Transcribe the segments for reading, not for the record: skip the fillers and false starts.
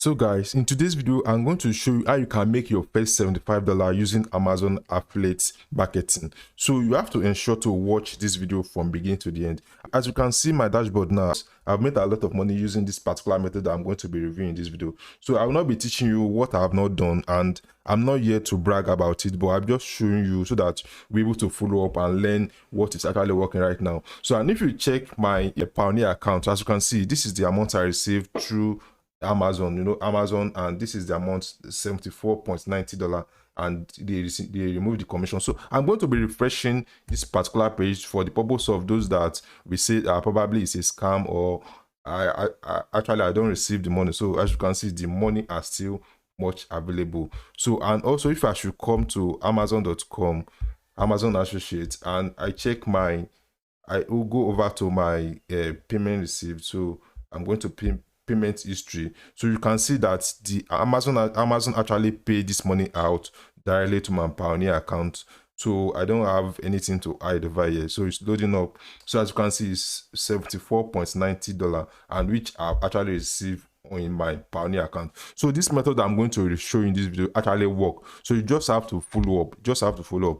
So guys, in today's video, I'm going to show you how you can make your first $75 using Amazon affiliate marketing. So you have to ensure to watch this video from beginning to the end. As you can see my dashboard now, I've made a lot of money using this particular method that I'm going to be reviewing in this video. So I will not be teaching you what I have not done, and I'm not here to brag about it, but I'm just showing you so that we're able to follow up and learn what is actually working right now. So, and if you check my Pioneer account, as you can see, this is the amount I received through Amazon, Amazon, and this is the amount, $74.90, and they remove the commission. So I'm going to be refreshing this particular page for the purpose of those that we say probably it's a scam, or I don't receive the money. So as you can see, the money are still much available. So, and also if I should come to amazon.com, Amazon Associates, and I check I will go over to my payment received. So I'm going to payment history. So you can see that the Amazon actually paid this money out directly to my Pioneer account. So I don't have anything to hide over here. So it's loading up. So as you can see, it's $74.90, and which I've actually received in my Pioneer account. So this method I'm going to show you in this video actually work. So you just have to follow up,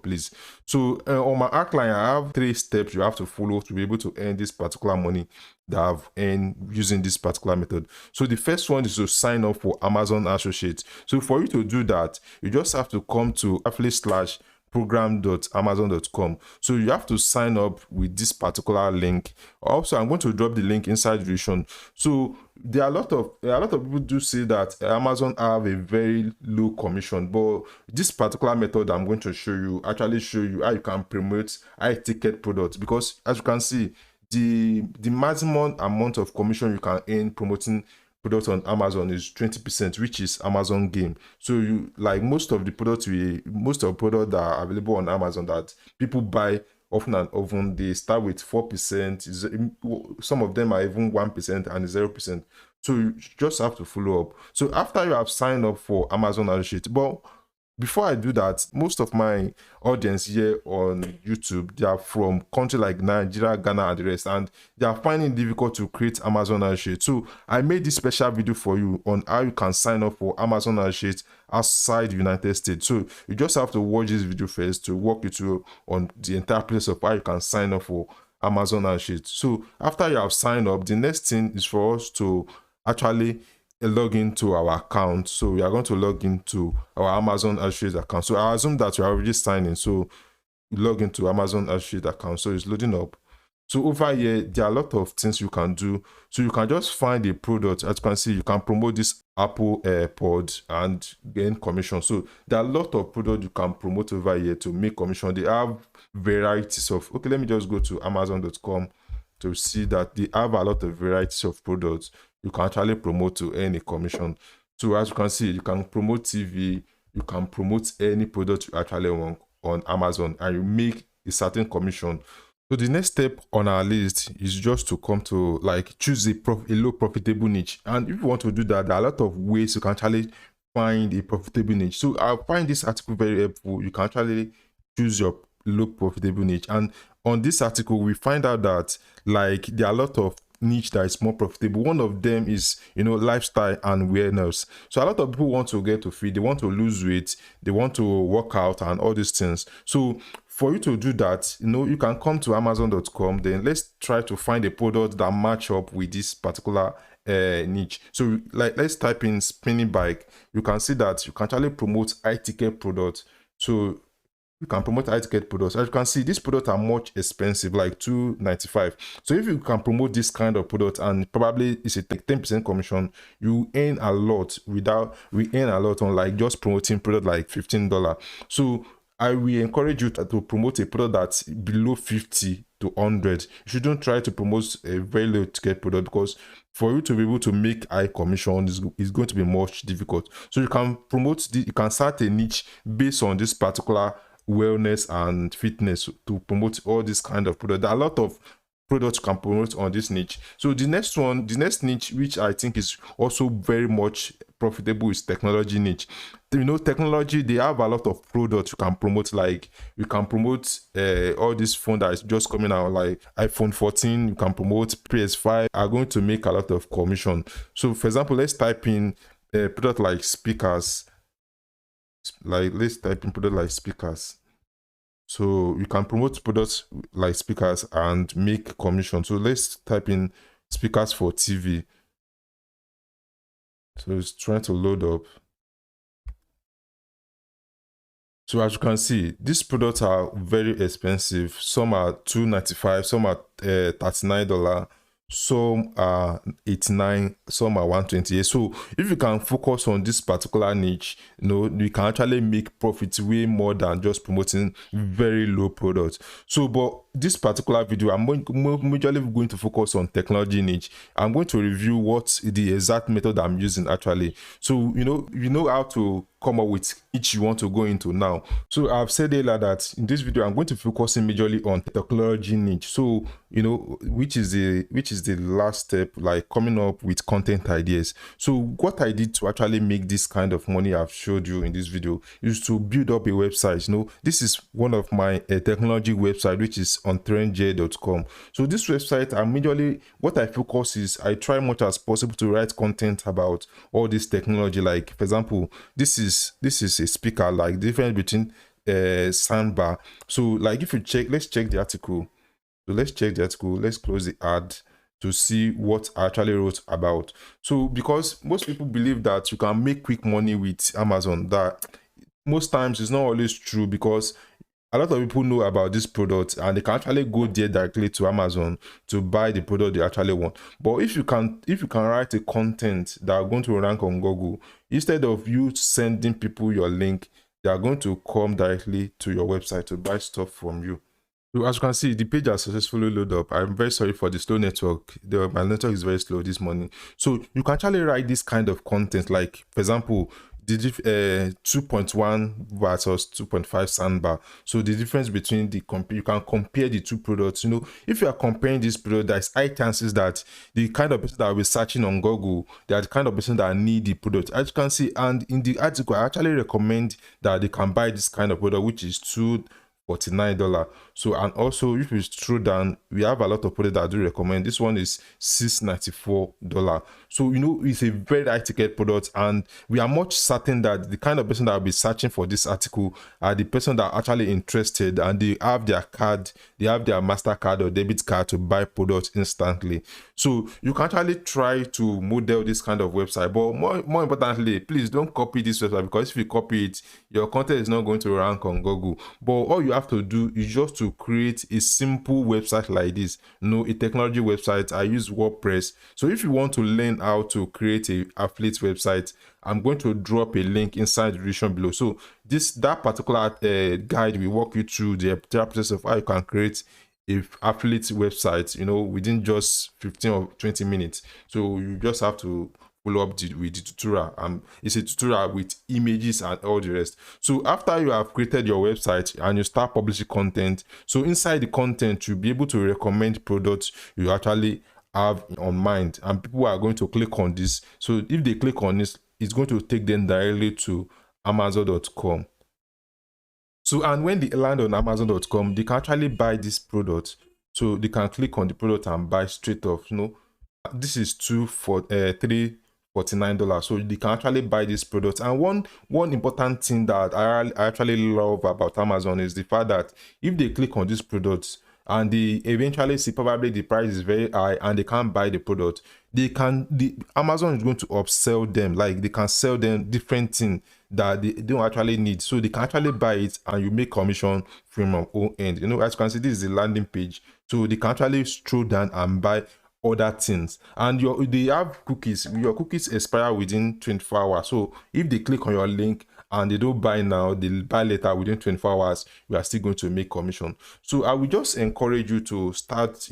please. So on my outline, I have 3 steps you have to follow to be able to earn this particular money that I've earned using this particular method. So the first one is to sign up for Amazon Associates. So for you to do that, you just have to come to affiliate/program.amazon.com. So you have to sign up with this particular link. Also, I'm going to drop the link inside the description. So there are a lot of people do say that Amazon have a very low commission, but this particular method I'm going to show you actually show you how you can promote high ticket products, because as you can see, the maximum amount of commission you can earn promoting products on Amazon is 20%, which is Amazon game. So you, like most of the products that are available on Amazon that people buy often and often, they start with 4%. Some of them are even 1% and 0%. So you just have to follow up. So after you have signed up for Amazon Associates, but before I do that, most of my audience here on YouTube, they are from countries like Nigeria, Ghana, and the rest, and they are finding it difficult to create Amazon Associates. So I made this special video for you on how you can sign up for Amazon Associates outside the United States. So you just have to watch this video first to walk you through on the entire process of how you can sign up for Amazon Associates. So after you have signed up, the next thing is for us to actually log into our account. So we are going to log into our Amazon Associates account. So I assume that you are already signed in. So you log into Amazon Associates account. So it's loading up. So over here, there are a lot of things you can do. So you can just find a product. As you can see, you can promote this Apple AirPods and gain commission. So there are a lot of products you can promote over here to make commission. They have varieties of, okay, let me just go to amazon.com to see that they have a lot of varieties of products you can actually promote to earn a commission. So as you can see, you can promote TV, you can promote any product you actually want on Amazon, and you make a certain commission. So the next step on our list is just to come to choose a low profitable niche. And if you want to do that, there are a lot of ways you can actually find a profitable niche. So I find this article very helpful. You can actually choose your low profitable niche, and on this article we find out that there are a lot of niche that is more profitable. One of them is lifestyle and wellness. So a lot of people want to get to fit, they want to lose weight, they want to work out and all these things. So for you to do that, you can come to amazon.com. Then let's try to find a product that match up with this particular niche. So let's type in spinning bike. You can see that you can actually promote high ticket products. So you can promote high ticket products. As you can see, these products are much expensive, like $295. So if you can promote this kind of product, and probably it's a 10% commission, you earn a lot. We earn a lot on just promoting product like $15. So I will encourage you to promote a product that's below 50 to 100. You shouldn't try to promote a very low ticket product, because for you to be able to make high commission is going to be much difficult. So you can you can start a niche based on this particular wellness and fitness to promote all this kind of product. There are a lot of products you can promote on this niche. So the next niche, which I think is also very much profitable, is technology niche. Technology, they have a lot of products you can promote. You can promote all this phone that is just coming out, like iPhone 14. You can promote PS5. Are going to make a lot of commission. So for example, let's type in product like speakers. Like let's type in product like speakers. So you can promote products like speakers and make commission. So let's type in speakers for TV. So it's trying to load up. So as you can see, these products are very expensive. Some are $2.95, some are $39, some are $89, some are $128. So if you can focus on this particular niche, you can actually make profits way more than just promoting very low products. So but this particular video, I'm majorly going to focus on technology niche. I'm going to review what the exact method I'm using actually. So you know how to come up with each you want to go into now. So I've said earlier that in this video I'm going to focus majorly on technology niche. So which is the last step, like coming up with content ideas. So what I did to actually make this kind of money I've showed you in this video is to build up a website. This is one of my technology website, which is on trendj.com. So this website, what I focus is I try much as possible to write content about all this technology. Like for example, this is a speaker, like the difference between soundbar. So like if you check, let's check the article. So let's check the article. Let's close the ad to see what I actually wrote about. So because most people believe that you can make quick money with Amazon, that most times it's not always true, because a lot of people know about this product and they can actually go there directly to Amazon to buy the product they actually want. But if you can write a content that are going to rank on Google, instead of you sending people your link, they are going to come directly to your website to buy stuff from you. So as you can see, the page has successfully loaded up. I'm very sorry for the slow network. My network is very slow this morning. So you can actually write this kind of content, like for example, the 2.1 versus 2.5 soundbar. So the difference between you can compare the two products. If you are comparing this product, there's high chances that the kind of person that will be searching on Google, they are the kind of person that need the product, as you can see. And in the article, I actually recommend that they can buy this kind of product, which is $49. So, and also if you scroll down, we have a lot of products that I do recommend. This one is $694. So it's a very high ticket product, and we are much certain that the kind of person that will be searching for this article are the person that are actually interested, and they have their card, they have their MasterCard or debit card to buy products instantly. So you can actually try to model this kind of website, but more importantly, please don't copy this website, because if you copy it, your content is not going to rank on Google. But all you have to do is just to create a simple website like this, a technology website. I use WordPress. So if you want to learn how to create a affiliate website, I'm going to drop a link inside the description below. So that particular guide will walk you through the process of how you can create a affiliate website, within just 15 or 20 minutes. So you just have to follow up with the tutorial. It's a tutorial with images and all the rest. So after you have created your website and you start publishing content, so inside the content you'll be able to recommend products you actually have on mind, and people are going to click on this. So if they click on this, it's going to take them directly to Amazon.com. So, and when they land on Amazon.com, they can actually buy this product. So they can click on the product and buy straight off. This is $349. So they can actually buy this product. And one important thing that I actually love about Amazon is the fact that if they click on this product and they eventually see probably the price is very high and they can't buy the product, Amazon is going to upsell them. Like they can sell them different things that they don't actually need, so they can actually buy it and you make commission from your own end. As you can see, this is the landing page, so they can actually scroll down and buy other things. And they have cookies. Your cookies expire within 24 hours. So if they click on your link and they don't buy now, they'll buy later within 24 hours, we are still going to make commission. So I will just encourage you to start.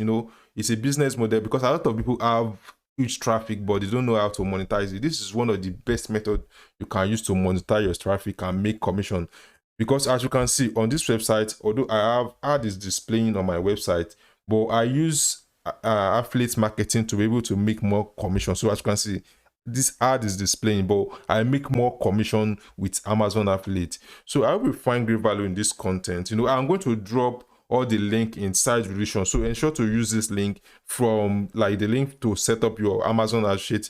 It's a business model, because a lot of people have huge traffic but they don't know how to monetize it. This is one of the best methods you can use to monetize your traffic and make commission. Because as you can see on this website, although I have ad is displaying on my website, but I use affiliate marketing to be able to make more commission. So as you can see, this ad is displaying, but I make more commission with Amazon affiliate. So I will find great value in this content. I'm going to drop all the link inside the description, so ensure to use this link from, like, the link to set up your Amazon affiliate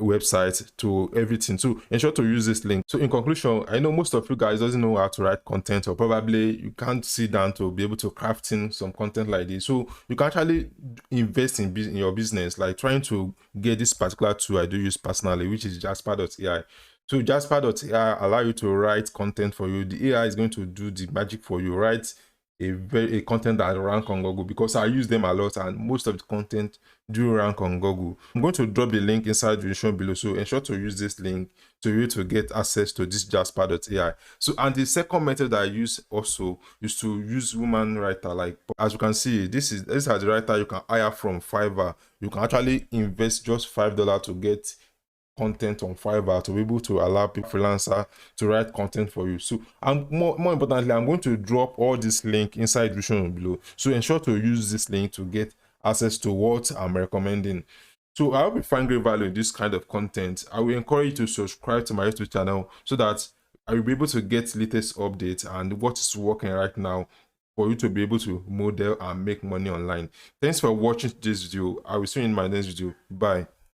website to everything. So ensure to use this link. So in conclusion, I know most of you guys doesn't know how to write content, or probably you can't sit down to be able to crafting some content like this. So you can actually invest in your business, like trying to get this particular tool I do use personally, which is Jasper.ai. So Jasper.ai allow you to write content for you. The AI is going to do the magic for you, right? A content that rank on Google, because I use them a lot and most of the content do rank on Google. I'm going to drop the link inside the description below, so ensure to use this link to get access to this Jasper.ai. So, and the second method I use also is to use woman writer. Like as you can see, this is the writer you can hire from Fiverr. You can actually invest just $5 to get content on Fiverr, to be able to allow people, freelancer, to write content for you. So, and more importantly, I'm going to drop all this link inside the description below, so ensure to use this link to get access to what I'm recommending. So I hope you find great value in this kind of content. I will encourage you to subscribe to my YouTube channel so that I will be able to get latest updates and what is working right now for you to be able to model and make money online. Thanks for watching this video. I will see you in my next video. Bye.